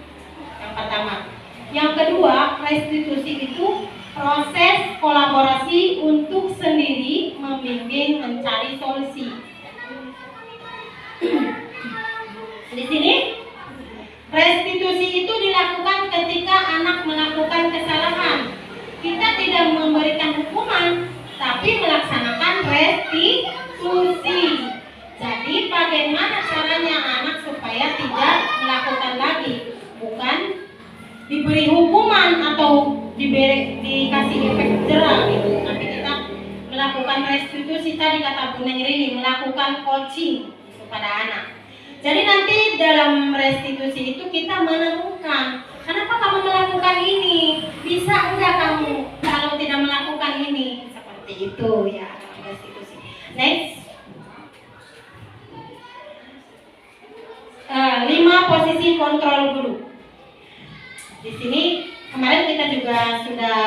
Yang pertama. Yang kedua, restitusi itu proses kolaborasi untuk sendiri membimbing mencari solusi. Di sini restitusi itu dilakukan ketika anak melakukan kesalahan. Kita tidak memberikan hukuman, tapi melaksanakan restitusi. Jadi bagaimana caranya anak supaya tidak melakukan lagi, bukan diberi hukuman atau dikasih efek jerah gitu. Tapi kita melakukan restitusi, tadi kata Bu Neng Rini, melakukan coaching kepada anak. Jadi nanti dalam restitusi itu kita menemukan kenapa kamu melakukan ini, bisa enggak kamu kalau tidak melakukan ini, seperti itu ya restitusi. Next. 5 posisi kontrol guru. Di sini kemarin kita juga sudah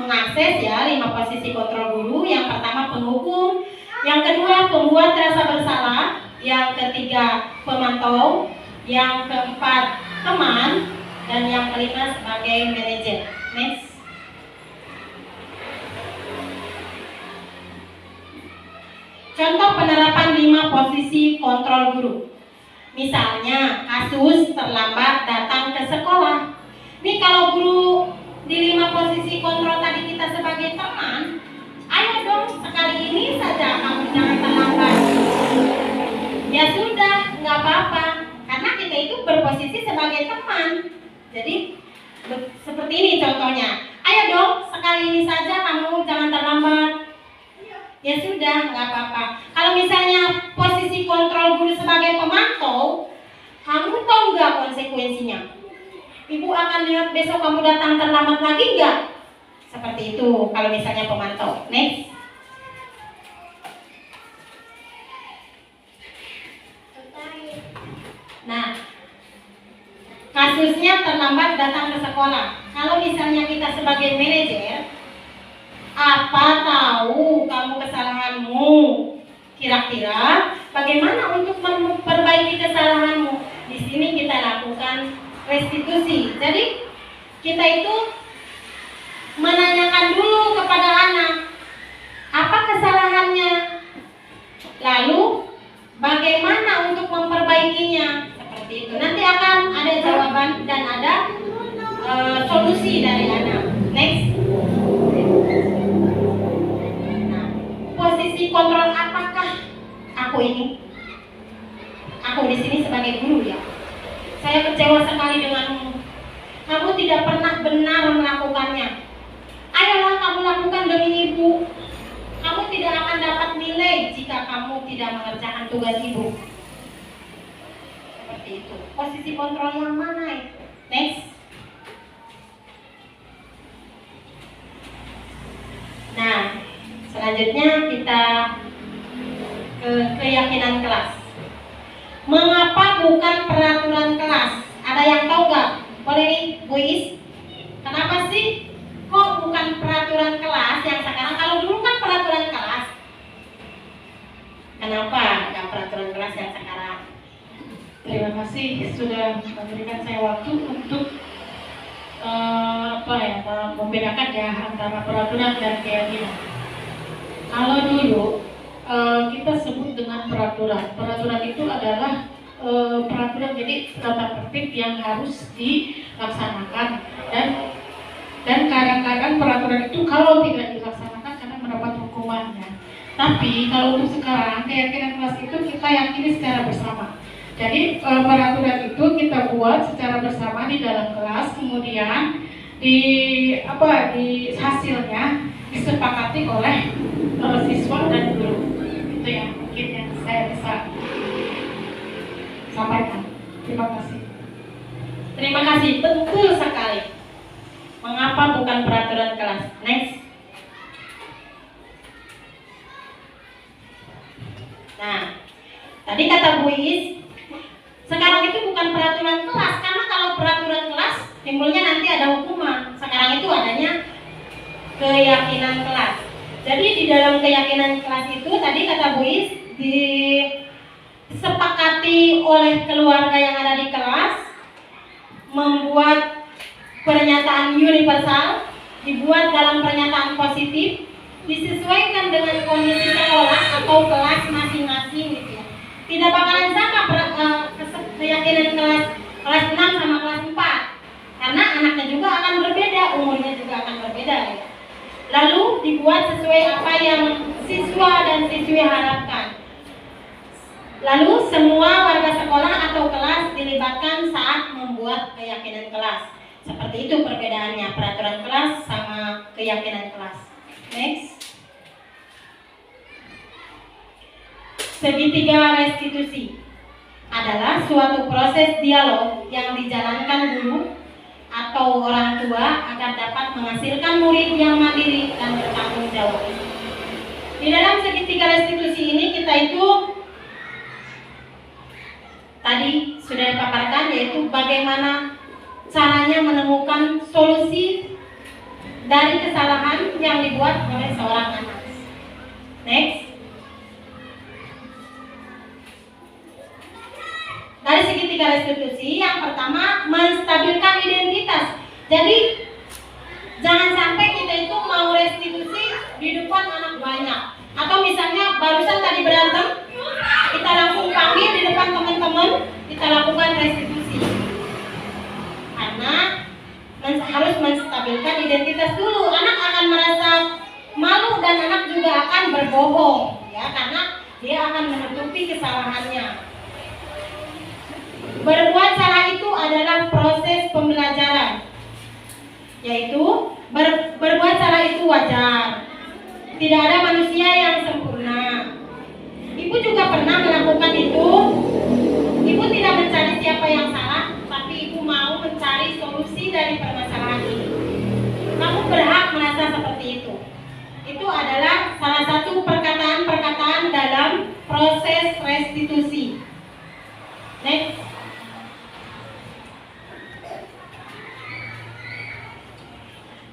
mengakses ya 5 posisi kontrol guru. Yang pertama penghukum, yang kedua pembuat rasa bersalah, yang ketiga pemantau, yang keempat teman, dan yang kelima sebagai manajer. Next. Contoh penerapan 5 posisi kontrol guru. Misalnya kasus terlambat datang ke sekolah. Nih kalau guru di 5 posisi kontrol tadi kita sebagai teman, ayo dong sekali ini saja kamu jangan terlambat. Ya sudah, nggak apa-apa, karena kita itu berposisi sebagai teman. Jadi seperti ini contohnya. Ayo dong sekali ini saja kamu jangan terlambat. Ya sudah, nggak apa-apa. Kalau misalnya posisi kontrol guru sebagai pemantau, kamu tahu nggak konsekuensinya? Ibu akan lihat besok kamu datang terlambat lagi nggak? Seperti itu kalau misalnya pemantau. Next. Nah, kasusnya terlambat datang ke sekolah. Kalau misalnya kita sebagai manajer, apa tahu kamu kesalahanmu? Kira-kira bagaimana untuk memperbaiki kesalahanmu? Di sini kita lakukan restitusi. Jadi kita itu menanyakan dulu kepada anak apa kesalahannya, lalu bagaimana untuk memperbaikinya. Seperti itu. Nanti akan ada jawaban dan ada solusi dari anak. Next. Posisi kontrol apakah aku ini? Aku di sini sebagai guru ya. Saya kecewa sekali denganmu. kamu tidak pernah benar melakukannya. Ayolah kamu lakukan demi ibu. Kamu tidak akan dapat nilai jika kamu tidak mengerjakan tugas ibu. Seperti itu. Posisi kontrol yang mana itu? Next. Nah, selanjutnya kita ke keyakinan kelas. Mengapa bukan peraturan kelas? Ada yang tahu nggak? Boleh nih, Bu Is? Kenapa sih kok bukan peraturan kelas yang sekarang? Kalau dulu kan peraturan kelas. Kenapa ada peraturan kelas yang sekarang? Terima kasih sudah memberikan saya waktu untuk membedakan ya antara peraturan dan keyakinan. Kalau dulu kita sebut dengan peraturan. Peraturan itu adalah peraturan, jadi tata tertib yang harus dilaksanakan, dan kadang-kadang peraturan itu kalau tidak dilaksanakan kadang mendapat hukumannya. Tapi kalau untuk sekarang keyakinan kelas itu kita yakini secara bersama. Jadi peraturan itu kita buat secara bersama di dalam kelas, kemudian di hasilnya disepakati oleh siswa dan guru. Itu yang mungkin yang saya bisa sampaikan. Terima kasih. Terima kasih, betul sekali. Mengapa bukan peraturan kelas? Next. Nah, tadi kata Bu Is, sekarang itu bukan peraturan kelas, karena kalau peraturan kelas timbulnya nanti ada hukuman. Sekarang itu adanya keyakinan kelas. Jadi di dalam keyakinan kelas itu tadi kata Bu Is disepakati oleh keluarga yang ada di kelas, membuat pernyataan universal, dibuat dalam pernyataan positif, disesuaikan dengan kondisi sekolah atau kelas masing-masing gitu ya. Tidak bakalan sama keyakinan kelas 6 sama kelas 4, karena anaknya juga akan berbeda, umurnya juga akan berbeda ya. Lalu dibuat sesuai apa yang siswa dan siswi harapkan. Lalu semua warga sekolah atau kelas dilibatkan saat membuat keyakinan kelas. Seperti itu perbedaannya peraturan kelas sama keyakinan kelas. Next. Segitiga restitusi adalah suatu proses dialog yang dijalankan guru atau orang tua agar dapat menghasilkan murid yang mandiri dan bertanggung jawab. Di dalam segitiga restitusi ini kita itu tadi sudah dipaparkan, yaitu bagaimana caranya menemukan solusi dari kesalahan yang dibuat oleh seorang anak. Next. Dari segitiga restitusi, yang pertama menstabilkan identitas. Jadi jangan sampai kita itu mau restitusi di depan anak banyak, atau misalnya barusan tadi berantem, kita langsung panggil di depan teman-teman, kita lakukan restitusi. Karena harus menstabilkan identitas dulu. Anak akan merasa malu dan anak juga akan berbohong, ya, karena dia akan menutupi kesalahannya. Berbuat salah itu adalah proses pembelajaran, yaitu berbuat salah itu wajar. Tidak ada manusia yang sempurna. Ibu juga pernah melakukan itu. Ibu tidak mencari siapa yang salah, tapi ibu mau mencari solusi dari permasalahan ini. Kamu berhak merasa seperti itu. Itu adalah salah satu perkataan-perkataan dalam proses restitusi. Next.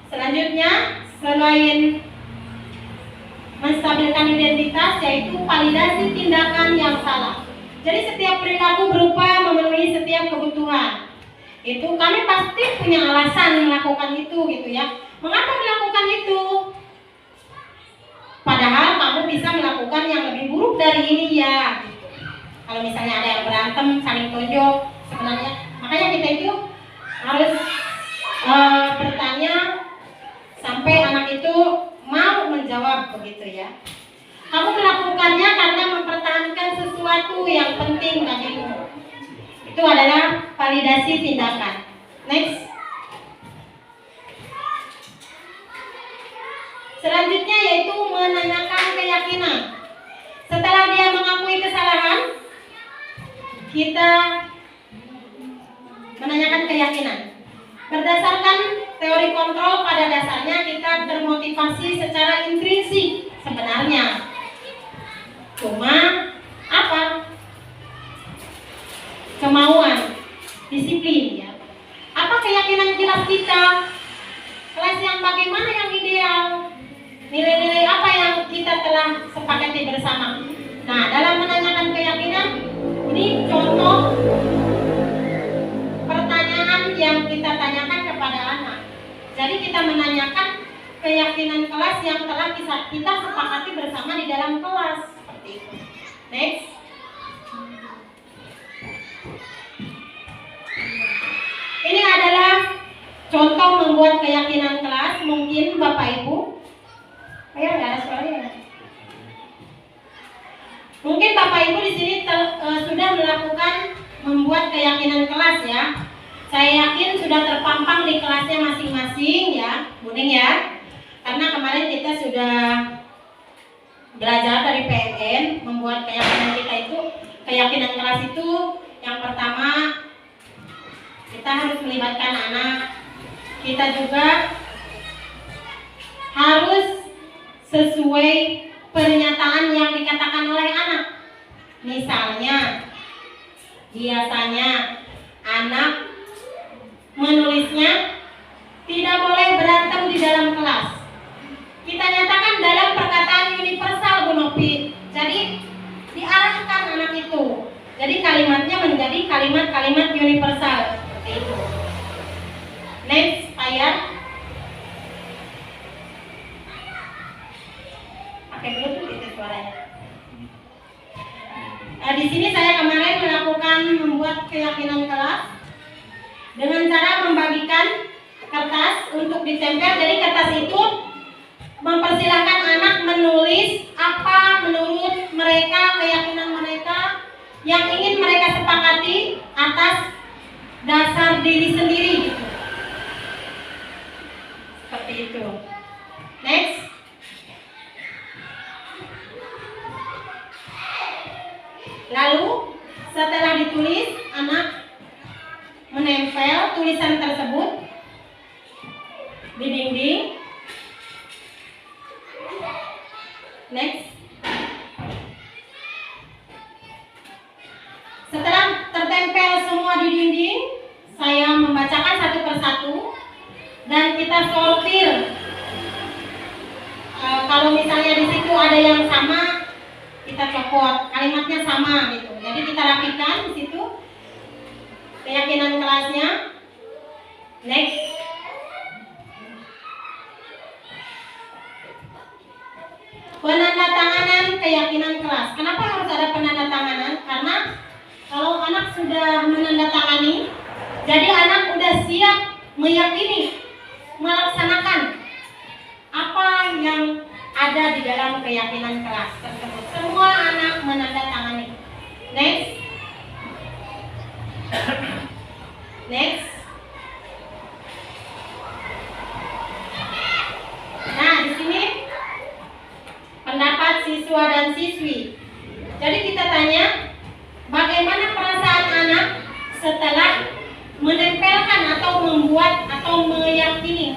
Selanjutnya, selain menstabilkan identitas, yaitu validasi tindakan yang salah. Jadi setiap perilaku berupa memenuhi setiap kebutuhan. Itu kami pasti punya alasan melakukan itu gitu ya. Mengapa melakukan itu? Padahal kamu bisa melakukan yang lebih buruk dari ini ya. Gitu. Kalau misalnya ada yang berantem, saling tonjok, sebenarnya makanya kita itu harus bertanya sampai anak itu mau menjawab begitu ya. Kamu melakukannya karena mempertahankan sesuatu yang penting bagimu. Itu adalah validasi tindakan. Next. Selanjutnya yaitu menanyakan keyakinan. Setelah dia mengakui kesalahan, kita menanyakan keyakinan. Berdasarkan teori kontrol, pada dasarnya kita termotivasi secara intrinsik sebenarnya. Cuma apa? Kemauan, disiplin ya. Apa keyakinan jelas kita? Kelas yang bagaimana yang ideal? Nilai-nilai apa yang kita telah sepakati bersama? Nah, dalam menanyakan keyakinan, ini contoh pertanyaan yang kita tanyakan kepada anak. Jadi kita menanyakan keyakinan kelas yang telah kita sepakati bersama di dalam kelas. Seperti itu. Next. Ini adalah contoh membuat keyakinan kelas. Mungkin Bapak Ibu, nggak ada suaranya. Mungkin Bapak Ibu di sini sudah melakukan membuat keyakinan kelas ya. Saya yakin sudah terpampang di kelasnya masing-masing ya, kuning ya. Karena kemarin kita sudah belajar dari PNN membuat keyakinan kita itu. Keyakinan kelas itu yang pertama, kita harus melibatkan anak. Kita juga harus sesuai pernyataan yang dikatakan oleh anak. Misalnya, biasanya anak menulisnya tidak boleh berantem di dalam kelas. Kita nyatakan dalam perkataan universal, Bu Nopi. Jadi diarahkan anak itu. Jadi kalimatnya menjadi kalimat-kalimat universal. Seperti itu. Next, ayat. Pakai Bluetooth itu suaranya. Di sini saya kemarin melakukan membuat keyakinan kelas dengan cara membagikan kertas untuk ditempel. Jadi kertas itu mempersilahkan anak menulis apa menurut mereka keyakinan mereka yang ingin mereka sepakati atas dasar diri sendiri. Seperti itu. Next. Lalu setelah ditulis, anak menempel tulisan tersebut di dinding. Next. Setelah tertempel semua di dinding, saya membacakan satu persatu dan kita sortir. Kalau misalnya di situ ada yang sama, kita copot, kalimatnya sama gitu. Jadi kita rapikan di situ keyakinan kelasnya. Next. Penandatanganan keyakinan kelas. Kenapa harus ada penandatanganan? Karena kalau anak sudah menandatangani, jadi anak sudah siap meyakini, melaksanakan apa yang ada di dalam keyakinan kelas tersebut. Semua anak menandatangani. Next. Next. Nah, di sini pendapat siswa dan siswi. Jadi kita tanya, bagaimana perasaan anak setelah menempelkan atau membuat atau meyakini,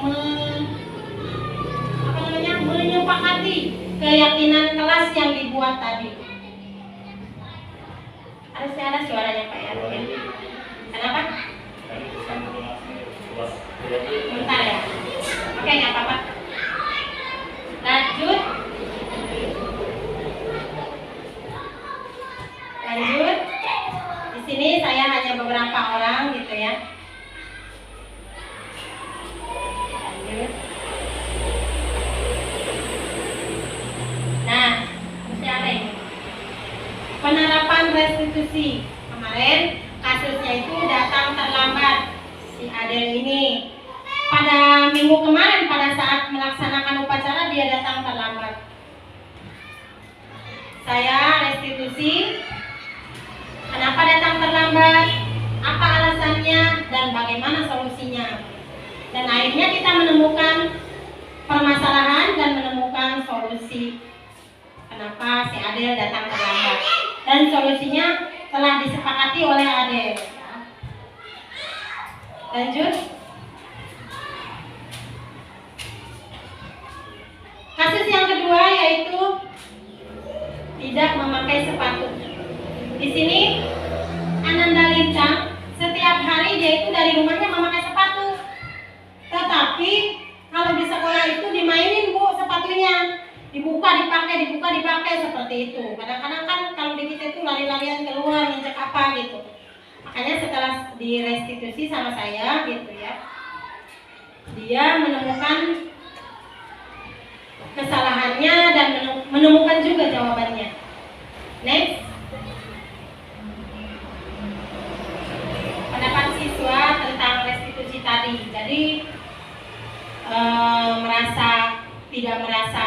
menyepakati keyakinan kelas yang dibuat tadi. Harusnya ada suaranya Pak ya. Kenapa? Bentar ya. Oke, nggak apa-apa. Lanjut. Di sini saya hanya beberapa orang gitu ya. Lanjut. Nah, masih ada ini. Penerapan restitusi. Kemarin kasusnya itu datang terlambat si Adel ini. Pada minggu kemarin pada saat melaksanakan upacara dia datang terlambat. Saya restitusi. Kenapa datang terlambat? Apa alasannya dan bagaimana solusinya? Dan akhirnya kita menemukan permasalahan dan menemukan kenapa si Adel datang terlambat. Dan solusinya telah disepakati oleh Adel. Lanjut. Kasus yang kedua yaitu tidak memakai sepatu. Di sini Ananda Lintang setiap hari dia itu dari rumahnya memakai sepatu. Tetapi kalau di sekolah itu dimainin Bu sepatunya, dibuka dipakai seperti itu. Kadang-kadang kan kalau di kita itu lari-larian keluar ngecek apa gitu. Makanya setelah direstitusi sama saya gitu ya, dia menemukan kesalahannya dan menemukan juga jawabannya. Next. Pendapat siswa tentang restitusi tadi. Jadi tidak merasa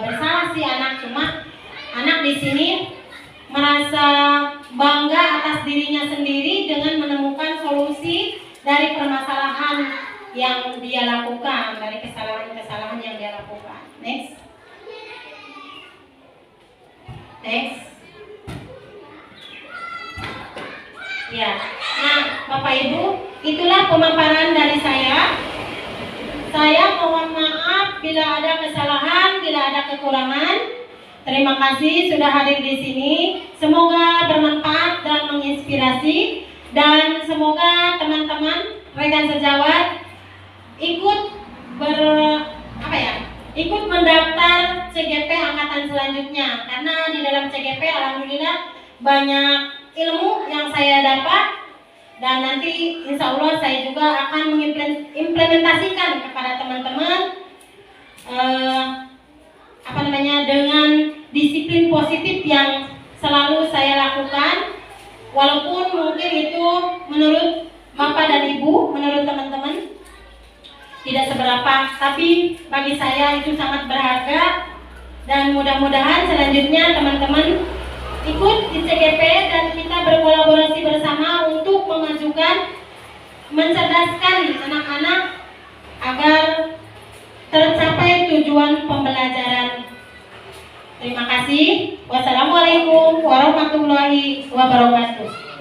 bersalah si anak, cuma anak di sini merasa bangga atas dirinya sendiri dengan menemukan solusi dari permasalahan yang dia lakukan, dari kesalahan-kesalahan yang dia lakukan. Next. Ya, nah Bapak Ibu, itulah pemaparan dari saya. Saya mohon maaf bila ada kesalahan, bila ada kekurangan. Terima kasih sudah hadir di sini. Semoga bermanfaat dan menginspirasi, dan semoga teman-teman rekan sejawat ikut mendaftar CGP angkatan selanjutnya, karena di dalam CGP alhamdulillah banyak ilmu yang saya dapat, dan nanti insya Allah saya juga akan mengimplementasikan kepada teman-teman dengan disiplin positif yang selalu saya lakukan, walaupun mungkin itu menurut Bapak dan Ibu, menurut teman-teman tidak seberapa, tapi bagi saya itu sangat berharga. Dan mudah-mudahan selanjutnya teman-teman ikut di CGP dan kita berkolaborasi bersama untuk memajukan, mencerdaskan anak-anak agar tercapai tujuan pembelajaran. Terima kasih. Wassalamualaikum warahmatullahi wabarakatuh.